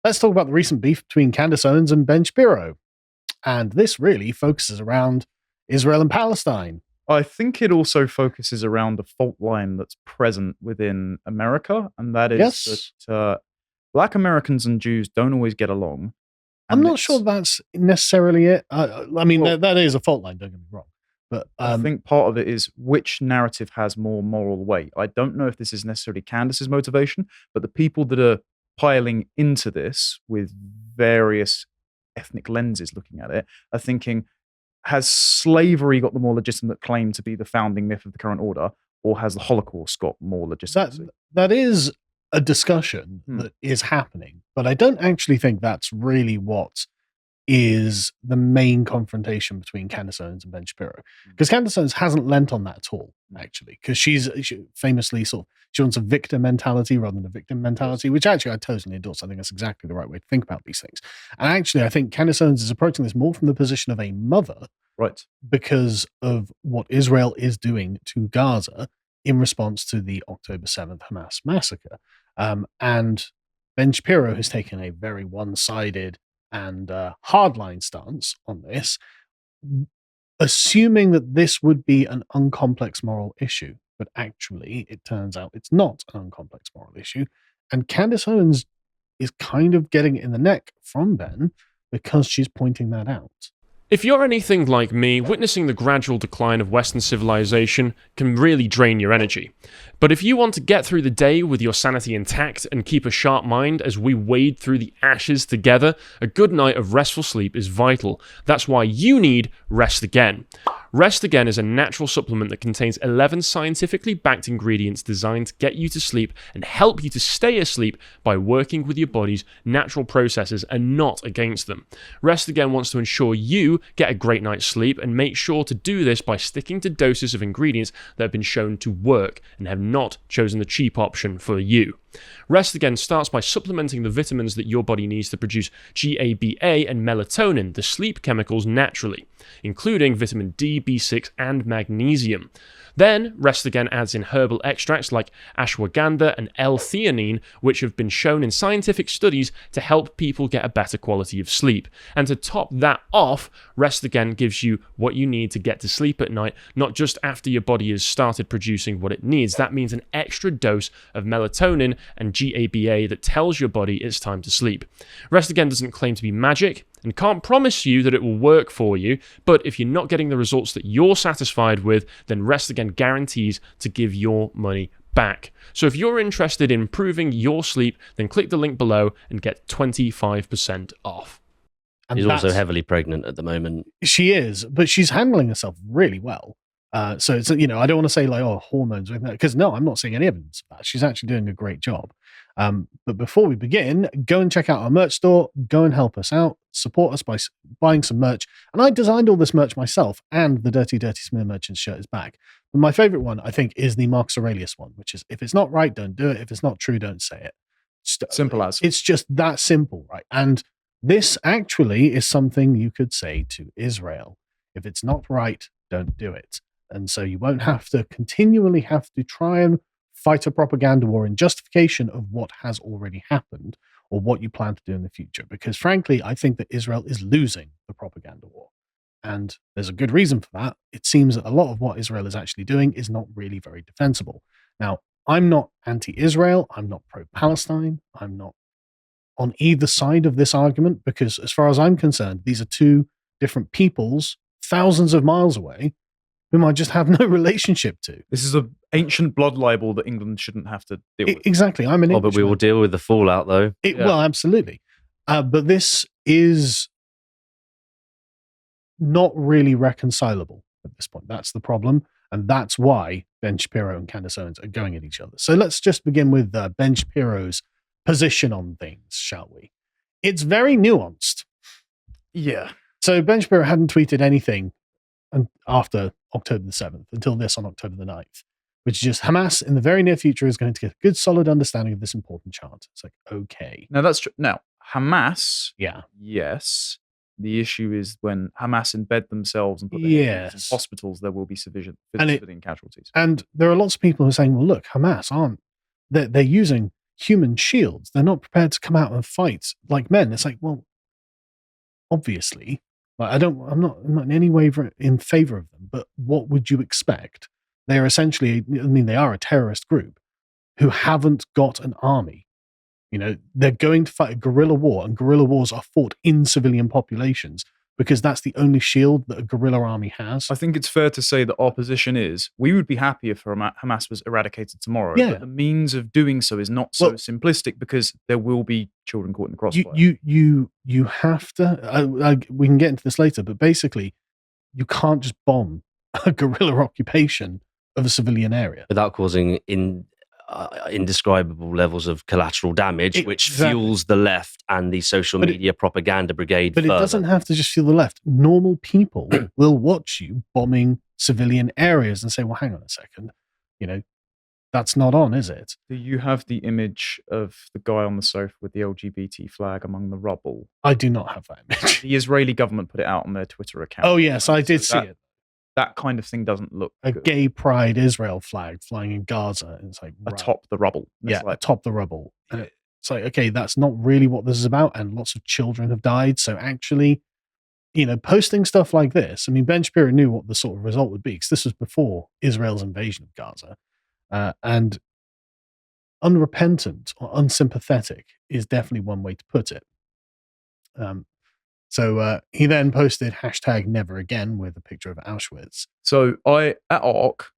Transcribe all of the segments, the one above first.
Let's talk about the recent beef between Candace Owens and Ben Shapiro. And this really focuses around Israel and Palestine. I think it also focuses around a fault line that's present within America, and that is that Black Americans and Jews don't always get along. I'm not sure that's necessarily it. That is a fault line, don't get me wrong. But I think part of it is which narrative has more moral weight. I don't know if this is necessarily Candace's motivation, but the people that are piling into this with various ethnic lenses looking at it are thinking, has slavery got the more legitimate claim to be the founding myth of the current order, or has the Holocaust got more legitimacy? That is a discussion that is happening, but I don't actually think that's really what is the main confrontation between Candace Owens and Ben Shapiro. Because Candace Owens hasn't lent on that at all, actually, because she famously she wants a victor mentality rather than a victim mentality, which actually I totally endorse. I think that's exactly the right way to think about these things. And actually, I think Candace Owens is approaching this more from the position of a mother, right, because of what Israel is doing to Gaza in response to the October 7th Hamas massacre. And Ben Shapiro has taken a very one-sided and hardline stance on this, assuming that this would be an uncomplex moral issue. But actually, it turns out it's not an uncomplex moral issue. And Candace Owens is kind of getting it in the neck from Ben because she's pointing that out. If you're anything like me, witnessing the gradual decline of Western civilization can really drain your energy. But if you want to get through the day with your sanity intact and keep a sharp mind as we wade through the ashes together, a good night of restful sleep is vital. That's why you need Rest Again. Rest Again is a natural supplement that contains 11 scientifically backed ingredients designed to get you to sleep and help you to stay asleep by working with your body's natural processes and not against them. Rest Again wants to ensure you get a great night's sleep and make sure to do this by sticking to doses of ingredients that have been shown to work and have not chosen the cheap option for you. Rest Again starts by supplementing the vitamins that your body needs to produce GABA and melatonin, the sleep chemicals, naturally, including vitamin D, B6, and magnesium. Then, Rest Again adds in herbal extracts like ashwagandha and L-theanine, which have been shown in scientific studies to help people get a better quality of sleep. And to top that off, Rest Again gives you what you need to get to sleep at night, not just after your body has started producing what it needs. That means an extra dose of melatonin and GABA that tells your body it's time to sleep. Rest Again doesn't claim to be magic and can't promise you that it will work for you, but if you're not getting the results that you're satisfied with, then Rest Again guarantees to give your money back. So if you're interested in improving your sleep, then click the link below and get 25% off. And she's also heavily pregnant at the moment. She is, but she's handling herself really well. So it's, I don't want to say like, hormones, because no, I'm not seeing any evidence of that. She's actually doing a great job. But before we begin, go and check out our merch store. Go and help us out. Support us by buying some merch. And I designed all this merch myself, and the Dirty Dirty Smear Merchant shirt is back. But my favorite one, I think, is the Marcus Aurelius one, which is, if it's not right, don't do it. If it's not true, don't say it. Simple as. It's just that simple, right? And this actually is something you could say to Israel. If it's not right, don't do it. And so you won't have to continually have to try and fight a propaganda war in justification of what has already happened or what you plan to do in the future. Because frankly, I think that Israel is losing the propaganda war. And there's a good reason for that. It seems that a lot of what Israel is actually doing is not really very defensible. Now, I'm not anti-Israel. I'm not pro-Palestine. I'm not on either side of this argument, because as far as I'm concerned, these are two different peoples thousands of miles away whom I just have no relationship to. This is an ancient blood libel that England shouldn't have to deal with. Exactly. I'm an Englishman. But we will deal with the fallout, though. Well, absolutely. But this is not really reconcilable at this point. That's the problem. And that's why Ben Shapiro and Candace Owens are going at each other. So let's just begin with Ben Shapiro's position on things, shall we? It's very nuanced. Yeah. So Ben Shapiro hadn't tweeted anything after October the 7th, until this on October the 9th, which is just Hamas in the very near future is going to get a good solid understanding of this important chart. It's like, okay. Now that's true. Now, Hamas, yeah, yes. The issue is when Hamas embed themselves and put their hands in hospitals, there will be civilian casualties. And there are lots of people who are saying, well, look, Hamas they're using human shields. They're not prepared to come out and fight like men. It's like, well, obviously, I'm not in any way in favor of them, but what would you expect? They are essentially, they are a terrorist group who haven't got an army. They're going to fight a guerrilla war, and guerrilla wars are fought in civilian populations because that's the only shield that a guerrilla army has. I think it's fair to say that our position is we would be happy if Hamas was eradicated tomorrow, but the means of doing so is not so simplistic because there will be children caught in the crossfire. You have to, we can get into this later, but basically you can't just bomb a guerrilla occupation of a civilian area without causing indescribable levels of collateral damage, which fuels the left and the social media propaganda brigade. But further. It doesn't have to just fuel the left. Normal people will watch you bombing civilian areas and say, well, hang on a second, that's not on, is it? Do you have the image of the guy on the sofa with the LGBT flag among the rubble? I do not have that image. The Israeli government put it out on their Twitter account. Oh, yes, I did see it. That kind of thing doesn't look good. Gay pride Israel flag flying in Gaza. And it's like atop the rubble. Atop the rubble. And it's like, okay, that's not really what this is about. And lots of children have died. So actually, posting stuff like this, Ben Shapiro knew what the sort of result would be because this was before Israel's invasion of Gaza. And unrepentant or unsympathetic is definitely one way to put it. So he then posted #NeverAgain with a picture of Auschwitz. So at ARC,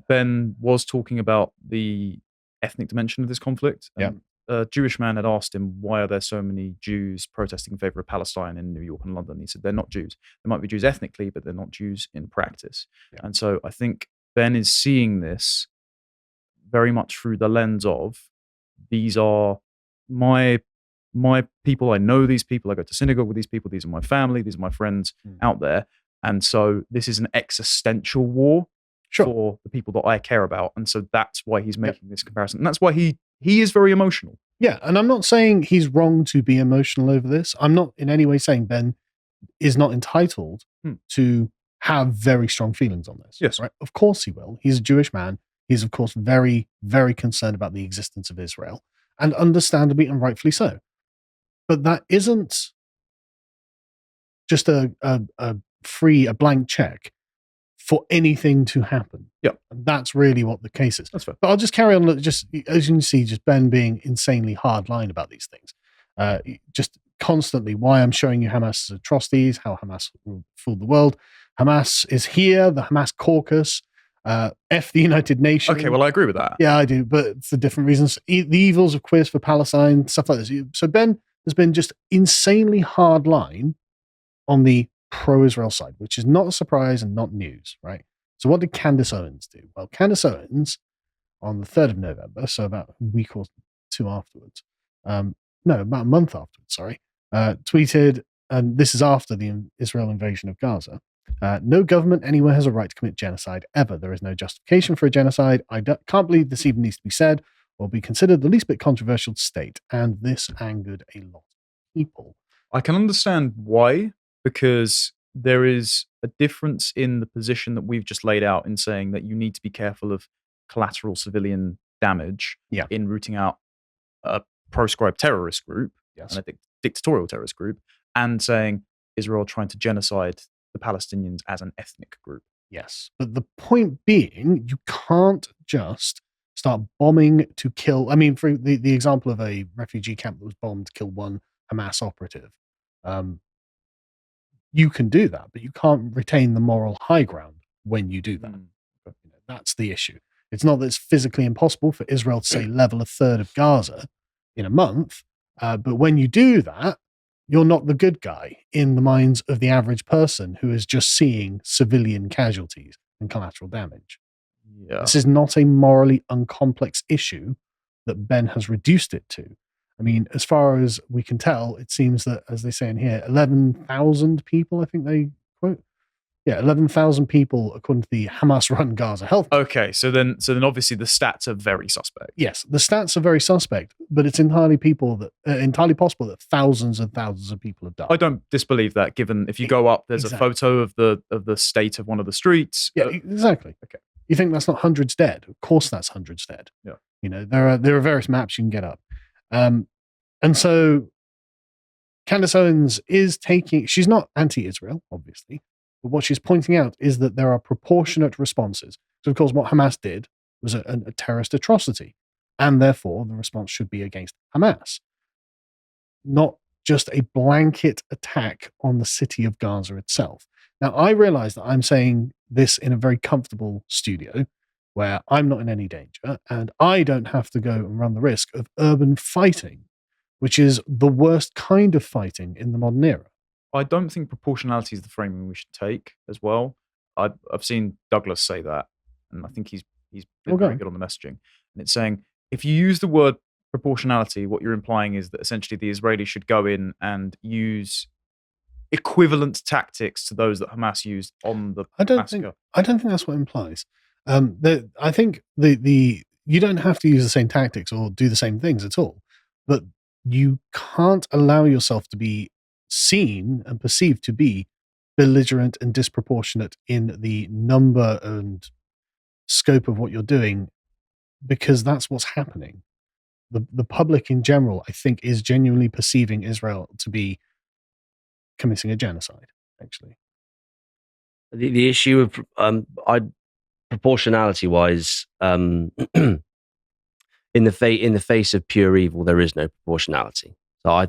Ben was talking about the ethnic dimension of this conflict. A Jewish man had asked him, why are there so many Jews protesting in favor of Palestine in New York and London? He said, they're not Jews. They might be Jews ethnically, but they're not Jews in practice. Yeah. And so I think Ben is seeing this very much through the lens of, these are my people. I know these people. I go to synagogue with these people. These are my family. These are my friends out there. And so this is an existential war for the people that I care about. And so that's why he's making this comparison. And that's why he is very emotional. Yeah. And I'm not saying he's wrong to be emotional over this. I'm not in any way saying Ben is not entitled to have very strong feelings on this. Yes. Right? Of course he will. He's a Jewish man. He's, of course, very, very concerned about the existence of Israel. And understandably and rightfully so. But that isn't just a blank check for anything to happen. Yeah. And that's really what the case is. That's fair. But I'll just carry on, just as you can see, just Ben being insanely hardline about these things. Just constantly why I'm showing you Hamas's atrocities, how Hamas fooled the world. Hamas is here, the Hamas caucus, F the United Nations. Okay, well, I agree with that. Yeah, I do, but for different reasons. The evils of queers for Palestine, stuff like this. So Ben has been just insanely hard line on the pro-Israel side, which is not a surprise and not news, right? So what did Candace Owens do? Well, Candace Owens, on the 3rd of November, so about a week or two afterwards, about a month afterwards, tweeted, and this is after the Israel invasion of Gaza, no government anywhere has a right to commit genocide ever. There is no justification for a genocide. I can't believe this even needs to be said or be considered the least bit controversial to state. And this angered a lot of people. I can understand why, because there is a difference in the position that we've just laid out in saying that you need to be careful of collateral civilian damage in rooting out a proscribed terrorist group and a dictatorial terrorist group, and saying Israel trying to genocide the Palestinians as an ethnic group. Yes. But the point being, you can't just start bombing to kill. For the example of a refugee camp that was bombed to kill one Hamas operative, you can do that, but you can't retain the moral high ground when you do that. That's the issue. It's not that it's physically impossible for Israel to say level a third of Gaza in a month, but when you do that, you're not the good guy in the minds of the average person who is just seeing civilian casualties and collateral damage. Yeah. This is not a morally uncomplex issue that Ben has reduced it to. As far as we can tell, it seems that, as they say in here, 11,000 people, I think they quote. Yeah, 11,000 people, according to the Hamas-run Gaza Health. Okay, so then obviously the stats are very suspect. Yes, the stats are very suspect, but it's entirely possible that thousands and thousands of people have died. I don't disbelieve that, given if you go up, there's a photo of the state of one of the streets. Yeah, exactly. Okay, you think that's not hundreds dead? Of course, that's hundreds dead. Yeah, there are various maps you can get up. And so Candace Owens she's not anti-Israel, obviously, but what she's pointing out is that there are proportionate responses. So, of course, what Hamas did was a terrorist atrocity, and therefore the response should be against Hamas, not just a blanket attack on the city of Gaza itself. Now, I realize that I'm saying this in a very comfortable studio where I'm not in any danger, and I don't have to go and run the risk of urban fighting, which is the worst kind of fighting in the modern era. I don't think proportionality is the framing we should take as well. I've seen Douglas say that, and I think he's been very good on the messaging. And it's saying, if you use the word proportionality, what you're implying is that essentially the Israelis should go in and use equivalent tactics to those that Hamas used on the massacre. I don't think that's what it implies. I think you don't have to use the same tactics or do the same things at all, but you can't allow yourself to be seen and perceived to be belligerent and disproportionate in the number and scope of what you're doing, because that's what's happening. The public in general, I think, is genuinely perceiving Israel to be committing a genocide, actually. The issue of proportionality wise, in the face of pure evil, there is no proportionality. So I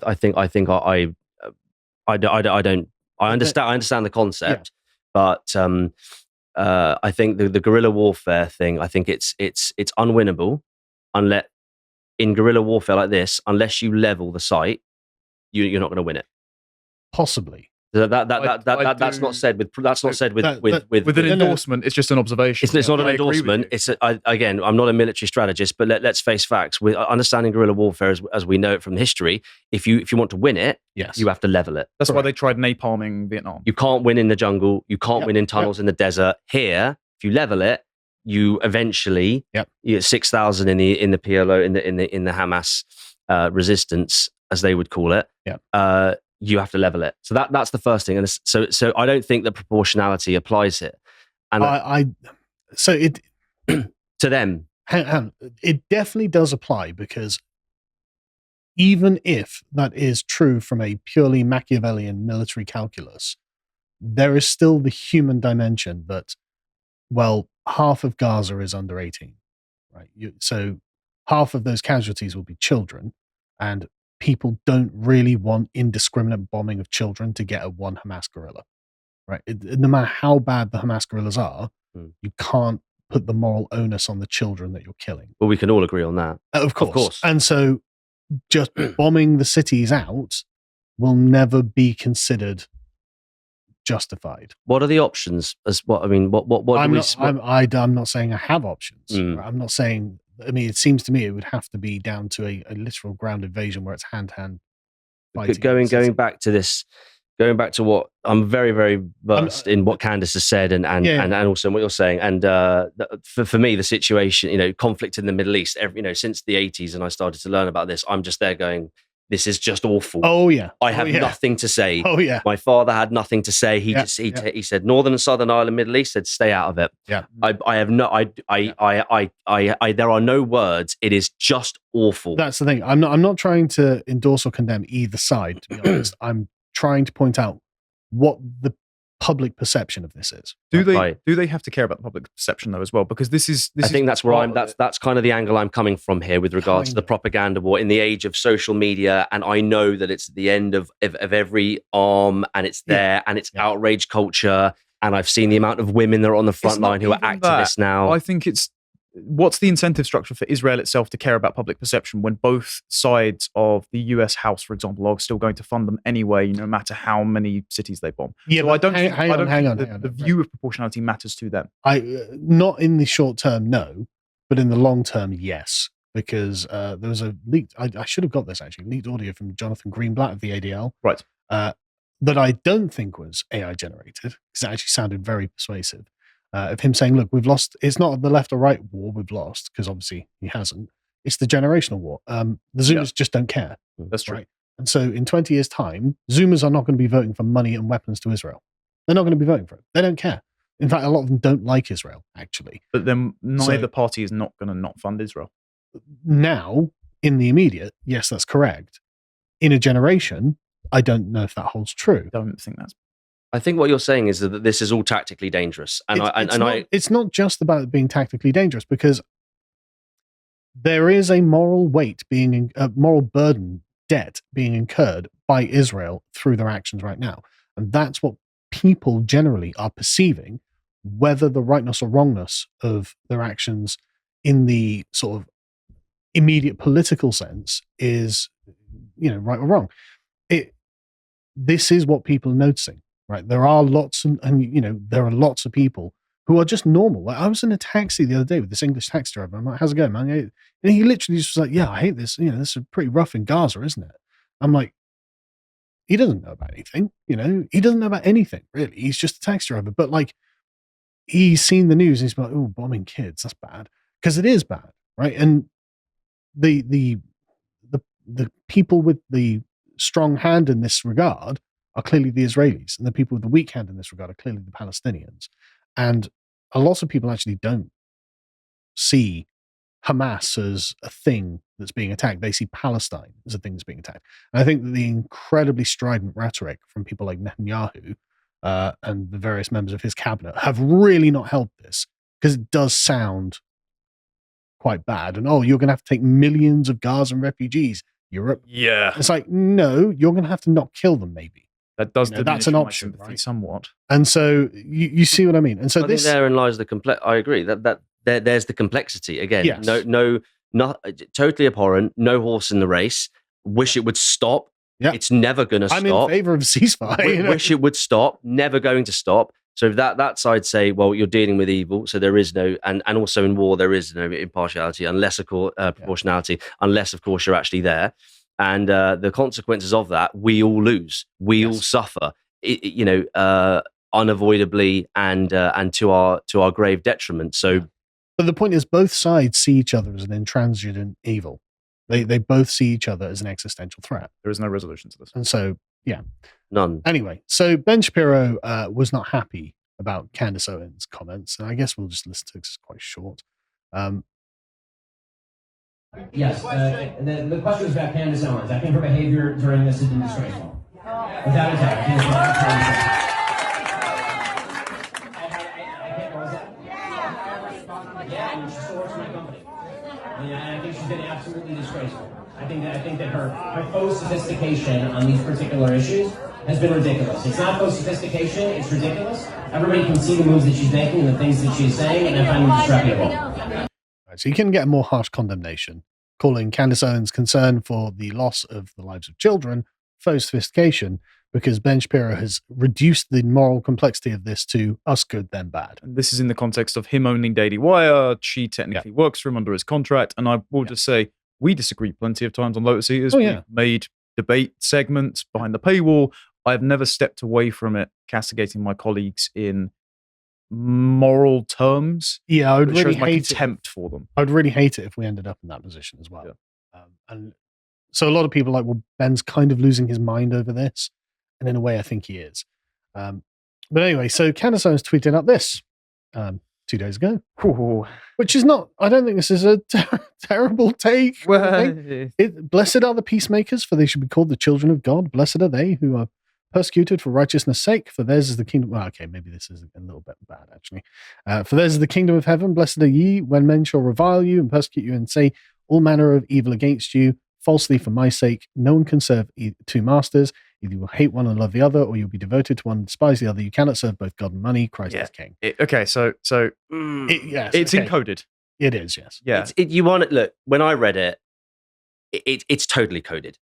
understand the concept, but I think the guerrilla warfare thing, I think it's unwinnable unless in guerrilla warfare like this, unless you level the site, you're not going to win it. Possibly. That's not said with an endorsement. It's just an observation. It's not an endorsement. Again, I'm not a military strategist, but let's face facts. With understanding guerrilla warfare as we know it from history, if you want to win it, you have to level it. That's why they tried napalming Vietnam. You can't win in the jungle. You can't win in tunnels in the desert. Here, if you level it, you eventually you get 6,000 in the PLO in the Hamas resistance, as they would call it. You have to level it. So that's the first thing. And so I don't think that proportionality applies here. And it to them, it definitely does apply, because even if that is true from a purely Machiavellian military calculus, there is still the human dimension that, well, half of Gaza is under 18, right? So half of those casualties will be children, and people don't really want indiscriminate bombing of children to get at one Hamas guerrilla, right? No matter how bad the Hamas guerrillas are, you can't put the moral onus on the children that you're killing. Well, we can all agree on that. Of course. And so just bombing the cities out will never be considered justified. What are the options? I'm not saying I have options. I'm not saying, it seems to me it would have to be down to a literal ground invasion where it's hand-to-hand fighting. Going back to what I'm very, very versed in what Candace has said and also in what you're saying. And for me, the situation, conflict in the Middle East, since the 80s, and I started to learn about this, I'm just there going, this is just awful. Oh yeah. I have nothing to say. Oh yeah. My father had nothing to say. He said Northern and Southern Ireland, Middle East, said stay out of it. Yeah. There are no words. It is just awful. That's the thing. I'm not trying to endorse or condemn either side, to be honest. I'm trying to point out what the public perception of this is. Do they have to care about the public perception though as well? Because I think that's where that's kind of the angle I'm coming from here with regards to the propaganda war in the age of social media. And I know that it's at the end of every arm, and it's there, and it's outrage culture. And I've seen the amount of women that are on the front line who are activists now. I think what's the incentive structure for Israel itself to care about public perception when both sides of the US House, for example, are still going to fund them anyway, no matter how many cities they bomb? Yeah, so I don't think the view of proportionality matters to them. Not in the short term, no, but in the long term, yes. Because there was a leaked, I should have got this actually, leaked audio from Jonathan Greenblatt of the ADL. Right. That I don't think was AI generated, because it actually sounded very persuasive. Of him saying, look, we've lost, it's not the left or right war we've lost, because obviously he hasn't. It's the generational war. The Zoomers just don't care. That's true. Right? And so in 20 years' time, Zoomers are not going to be voting for money and weapons to Israel. They're not going to be voting for it. They don't care. In fact, a lot of them don't like Israel, actually. But then neither party is not going to not fund Israel. Now, in the immediate, yes, that's correct. In a generation, I don't know if that holds true. I don't think that's. I think what you're saying is that this is all tactically dangerous, and it's not just about it being tactically dangerous, because there is a moral weight a moral burden, debt being incurred by Israel through their actions right now, and that's what people generally are perceiving, whether the rightness or wrongness of their actions in the sort of immediate political sense is, right or wrong. This is what people are noticing, right? There are lots there are lots of people who are just normal. Like, I was in a taxi the other day with this English taxi driver. I'm like, how's it going, man? And he literally just was like, yeah, I hate this. This is pretty rough in Gaza, isn't it? I'm like, he doesn't know about anything, he doesn't know about anything, really. He's just a taxi driver. But like, he's seen the news and he's like, oh, bombing kids, that's bad. Because it is bad, right? And the people with the strong hand in this regard are clearly the Israelis, and the people with the weak hand in this regard are clearly the Palestinians. And a lot of people actually don't see Hamas as a thing that's being attacked. They see Palestine as a thing that's being attacked. And I think that the incredibly strident rhetoric from people like Netanyahu and the various members of his cabinet have really not helped this, because it does sound quite bad. And, you're going to have to take millions of Gazan refugees, Europe. Yeah. It's like, no, you're going to have to not kill them, maybe. That does that's an option, right? Somewhat. And so you see what I mean. And so I think therein lies the I agree that there's the complexity again. Yes. Not totally abhorrent. No horse in the race. Wish it would stop. Yeah. It's never going to stop. I'm in favor of a ceasefire. Wish it would stop. Never going to stop. So that side say, well, you're dealing with evil, so there is no, and also in war there is no impartiality, unless of course proportionality, unless of course you're actually there. And the consequences of that, we all lose, we all suffer, unavoidably, and to our grave detriment. So, but the point is, both sides see each other as an intransigent evil. They both see each other as an existential threat. There is no resolution to this, and so none. Anyway, so Ben Shapiro was not happy about Candace Owens' comments, and I guess we'll just listen to it. It's quite short. Yes, the question was about Candace Owens. I think her behavior during this has been disgraceful. Without a doubt. I can't close that. Yeah, and she still works for my company. And I think she's been absolutely disgraceful. I think that her faux sophistication on these particular issues has been ridiculous. It's not faux sophistication, it's ridiculous. Everybody can see the moves that she's making and the things that she's saying, and I find them disreputable. So you can get a more harsh condemnation, calling Candace Owens' concern for the loss of the lives of children faux sophistication, because Ben Shapiro has reduced the moral complexity of this to us good, them bad. And this is in the context of him owning Daily Wire. She technically works for him under his contract. And I will just say, we disagree plenty of times on Lotus Eaters. We've made debate segments behind the paywall. I've never stepped away from it, castigating my colleagues in moral terms. Yeah, I would really shows my hate contempt for them. I'd really hate it if we ended up in that position as well. Yeah. And so a lot of people are like, well, Ben's kind of losing his mind over this. And in a way, I think he is. But anyway, so Candace Owens tweeted out this 2 days ago. Ooh. Which is not, I don't think this is a terrible take. Well, blessed are the peacemakers, for they should be called the children of God. Blessed are they who are persecuted for righteousness' sake, for theirs is the kingdom. Well, okay, maybe this is a little bit bad, actually. For theirs is the kingdom of heaven. Blessed are ye when men shall revile you and persecute you and say all manner of evil against you, falsely for my sake. No one can serve two masters. Either you will hate one and love the other, or you'll be devoted to one and despise the other. You cannot serve both God and money. Christ is king. It's encoded. It is, yes. Yeah. You want it? Look, when I read it, it's totally coded.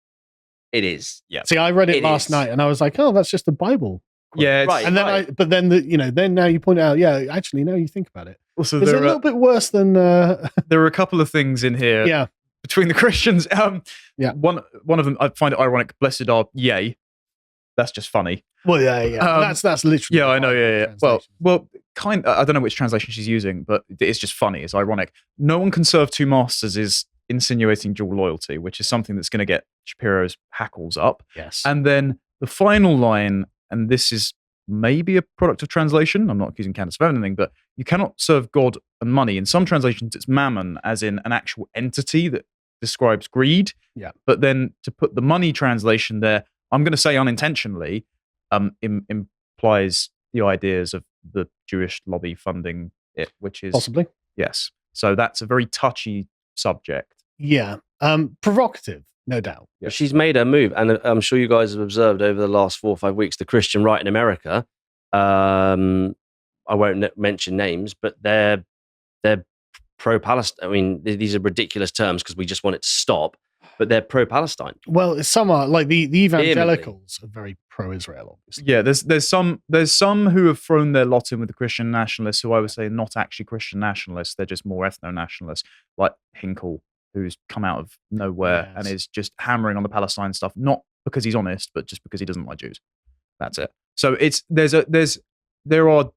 It is. Yeah. See, I read it last night, and I was like, "Oh, that's just the Bible." Quote. Yeah, right. And then, then now you point out, actually, now you think about it. Also, it's a little bit worse than. There are a couple of things in here. Yeah. Between the Christians, one of them, I find it ironic. Blessed are yea. That's just funny. Well, yeah. That's literally. Yeah, I know. Yeah. Well, I don't know which translation she's using, but it's just funny. It's ironic. No one can serve two masters is insinuating dual loyalty, which is something that's going to get Shapiro's hackles up. Yes. And then the final line, and this is maybe a product of translation. I'm not accusing Candace of anything, but you cannot serve God and money. In some translations, it's mammon, as in an actual entity that describes greed. Yeah. But then to put the money translation there, I'm going to say unintentionally, implies the ideas of the Jewish lobby funding it, which is Possibly. yes. So that's a very touchy subject. Yeah. Provocative, no doubt. Yeah. She's made her move, and I'm sure you guys have observed over the last 4 or 5 weeks the Christian right in America. I won't mention names, but they're pro-Palestine. I mean, these are ridiculous terms because we just want it to stop, but they're pro-Palestine. Well, some are like the evangelicals are very pro-Israel, obviously. Yeah, there's some who have thrown their lot in with the Christian nationalists who I would say are not actually Christian nationalists. They're just more ethno-nationalists, like Hinkle, who's come out of nowhere and is just hammering on the Palestine stuff, not because he's honest, but just because he doesn't like Jews. That's it. So there are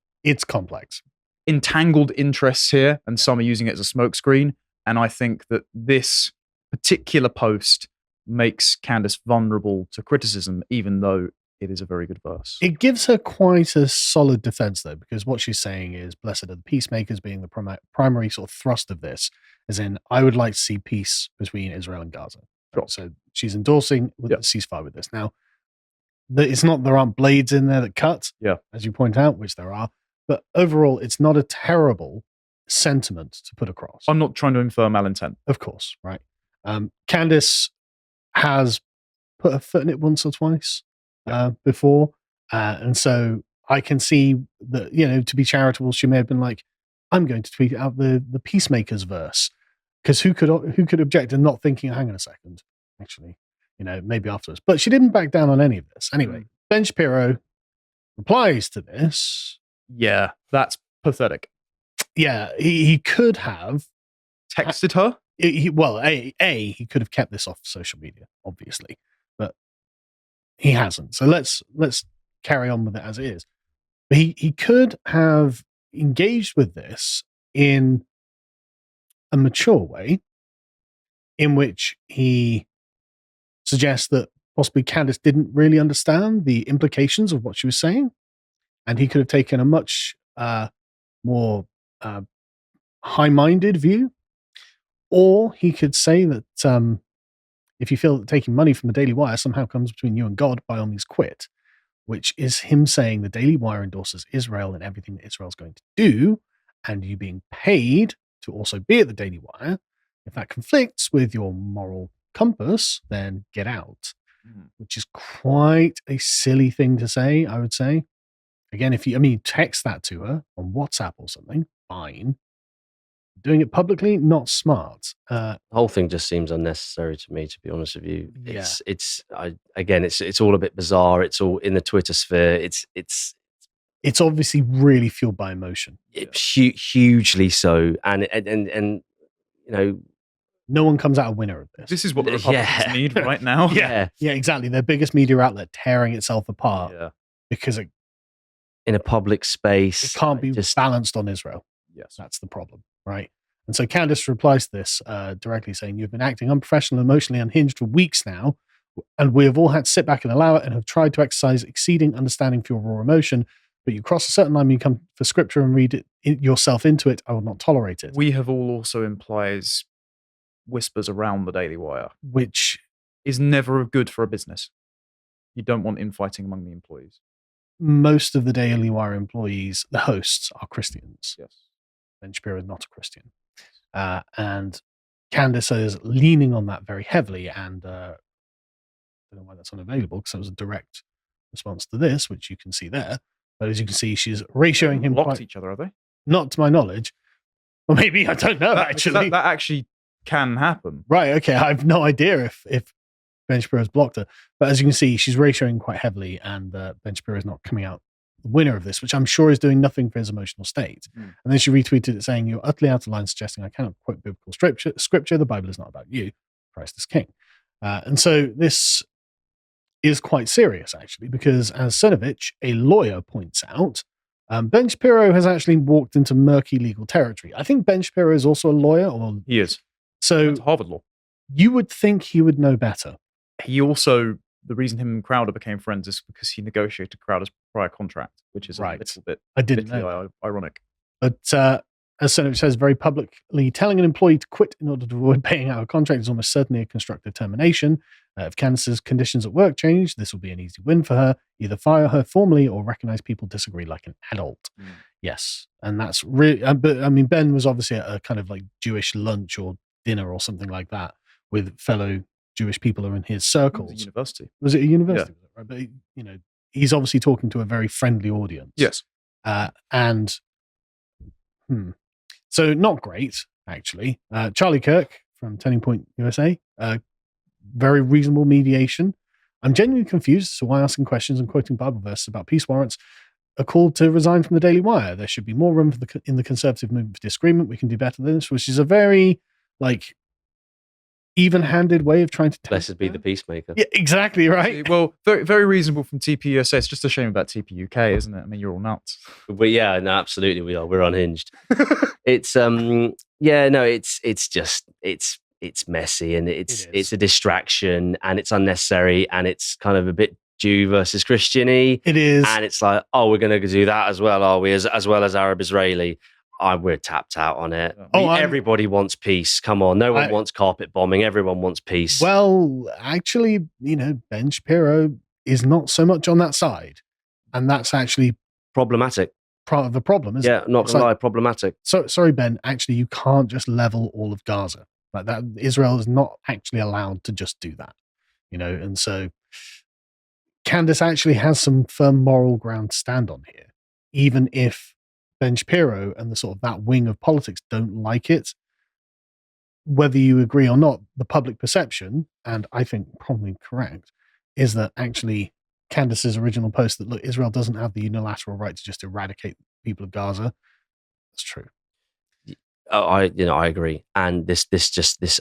complex, entangled interests here, and some are using it as a smokescreen. And I think that this particular post makes Candace vulnerable to criticism, even though it is a very good verse. It gives her quite a solid defense, though, because what she's saying is, blessed are the peacemakers, being the primary sort of thrust of this, as in, I would like to see peace between Israel and Gaza. Sure. So she's endorsing the ceasefire with this. Now, it's not, there aren't blades in there that cut, as you point out, which there are, but overall, it's not a terrible sentiment to put across. I'm not trying to infer malintent. Of course, right. Candace has put her foot in it once or twice before. And so I can see that, to be charitable, she may have been like, I'm going to tweet out the Peacemakers verse. Because who could object and not thinking, hang on a second, actually, maybe afterwards. But she didn't back down on any of this. Anyway, Ben Shapiro replies to this. Yeah, that's pathetic. Yeah, he could have texted her. He could have kept this off social media, obviously, but he hasn't. So let's carry on with it as it is. But he could have engaged with this in a mature way, in which he suggests that possibly Candace didn't really understand the implications of what she was saying, and he could have taken a much more high-minded view. Or he could say that if you feel that taking money from the Daily Wire somehow comes between you and God, by all means quit, which is him saying the Daily Wire endorses Israel and everything that Israel's going to do, and you being paid to also be at the Daily Wire. If that conflicts with your moral compass, then get out, which is quite a silly thing to say, I would say. Again, if you text that to her on WhatsApp or something, fine. Doing it publicly, not smart. The whole thing just seems unnecessary to me, to be honest with you. Yeah. It's all a bit bizarre. It's all in the Twitter sphere. It's obviously really fueled by emotion. Hugely so, and no one comes out a winner of this. This is what the Republicans need right now. Yeah, exactly. Their biggest media outlet tearing itself apart because in a public space, it can't be balanced on Israel. Yes, that's the problem, right? And so Candace replies to this directly saying, you've been acting unprofessional and emotionally unhinged for weeks now, and we have all had to sit back and allow it and have tried to exercise exceeding understanding for your raw emotion, but you cross a certain line when you come for scripture and read yourself into it. I will not tolerate it. We have all also implies whispers around the Daily Wire, which is never good for a business. You don't want infighting among the employees. Most of the Daily Wire employees, the hosts, are Christians. Yes. Ben Shapiro is not a Christian. And Candace is leaning on that very heavily, and I don't know why that's unavailable, because that was a direct response to this, which you can see there. But as you can see, she's ratioing him blocked each other, are they? Not to my knowledge. Well, maybe, I don't know, actually. That actually can happen. Right, okay. I have no idea if Ben Shapiro's blocked her. But as you can see, she's ratioing quite heavily, and Ben Shapiro is not coming out the winner of this, which I'm sure is doing nothing for his emotional state. And then she retweeted it saying, you're utterly out of line, suggesting I cannot quote biblical scripture. The Bible is not about you. Christ is king. And so this is quite serious, actually, because as Cernovich, a lawyer, points out, Ben Shapiro has actually walked into murky legal territory. I think Ben Shapiro is also a lawyer. He is. So Harvard Law. You would think he would know better. He also, the reason him and Crowder became friends is because he negotiated Crowder's prior contract, which is a little bit I didn't know. Ironic. But as Senator says, very publicly telling an employee to quit in order to avoid paying out a contract is almost certainly a constructive termination. If Candace's conditions at work change, this will be an easy win for her. Either fire her formally or recognize people disagree like an adult. Yes. And that's really, but I mean, Ben was obviously at a kind of like Jewish lunch or dinner or something like that with fellow Jewish people who are in his circles. It was a university. Was it a university? Yeah. Right? But, you know, he's obviously talking to a very friendly audience. Yes. So not great, actually. Charlie Kirk from Turning Point USA, very reasonable mediation. I'm genuinely confused as to why asking questions and quoting Bible verses about peace warrants are called to resign from the Daily Wire. There should be more room in the conservative movement for disagreement. We can do better than this, which is a very even-handed way of trying to. Blessed be the peacemaker. Yeah, exactly right. Well, very, very reasonable from TPUSA. It's just a shame about TPUK, isn't it? I mean, you're all nuts. But yeah, no, absolutely, we are. We're unhinged. It's it's messy and it's a distraction and it's unnecessary and it's kind of a bit Jew versus Christian-y. It is, and it's like, oh, we're going to do that as well, are we? As well as Arab Israeli. We're tapped out on it. Everybody wants peace. Come on, no one wants carpet bombing. Everyone wants peace. Well, actually, Ben Shapiro is not so much on that side, and that's actually problematic. Part of the problem, isn't it? Yeah, not gonna lie, problematic. So sorry, Ben. Actually, you can't just level all of Gaza like that. Israel is not actually allowed to just do that, And so, Candace actually has some firm moral ground to stand on here, even if Ben Shapiro and the sort of that wing of politics don't like it. Whether you agree or not, the public perception, and I think probably correct, is that actually Candace's original post that, look, Israel doesn't have the unilateral right to just eradicate people of Gaza. That's true. I agree. And this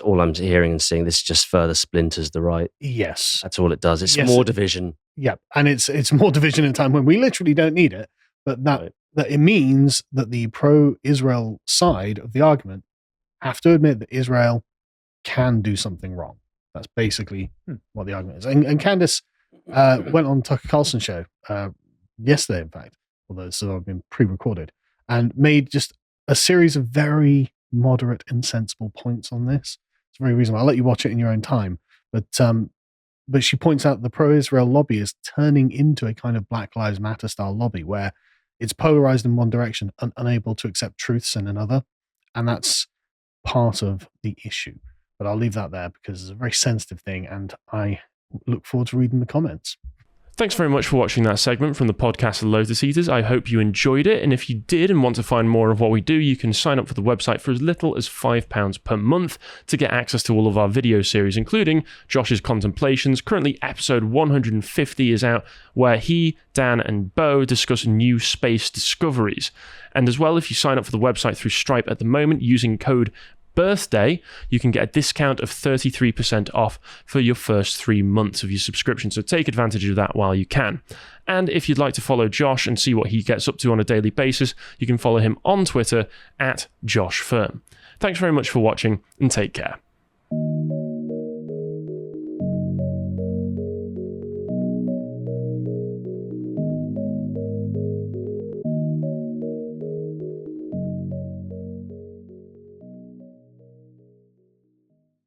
all I'm hearing and seeing, this just further splinters the right. Yes. That's all it does. It's more division. Yeah. And it's more division in a time when we literally don't need it. But that it means that the pro-Israel side of the argument have to admit that Israel can do something wrong. That's basically what the argument is. And Candace went on Tucker Carlson's show yesterday, in fact, although it's sort of been pre-recorded, and made just a series of very moderate and sensible points on this. It's very reasonable. I'll let you watch it in your own time. But she points out the pro-Israel lobby is turning into a kind of Black Lives Matter style lobby where it's polarized in one direction and unable to accept truths in another. And that's part of the issue. But I'll leave that there because it's a very sensitive thing and I look forward to reading the comments. Thanks very much for watching that segment from the podcast Lotus Eaters. I hope you enjoyed it. And if you did and want to find more of what we do, you can sign up for the website for as little as £5 per month to get access to all of our video series, including Josh's Contemplations. Currently, episode 150 is out, where he, Dan, and Bo discuss new space discoveries. And as well, if you sign up for the website through Stripe at the moment using code birthday, you can get a discount of 33% off for your first 3 months of your subscription. So take advantage of that while you can. And if you'd like to follow Josh and see what he gets up to on a daily basis, you can follow him on Twitter @JoshFirm. Thanks very much for watching and take care.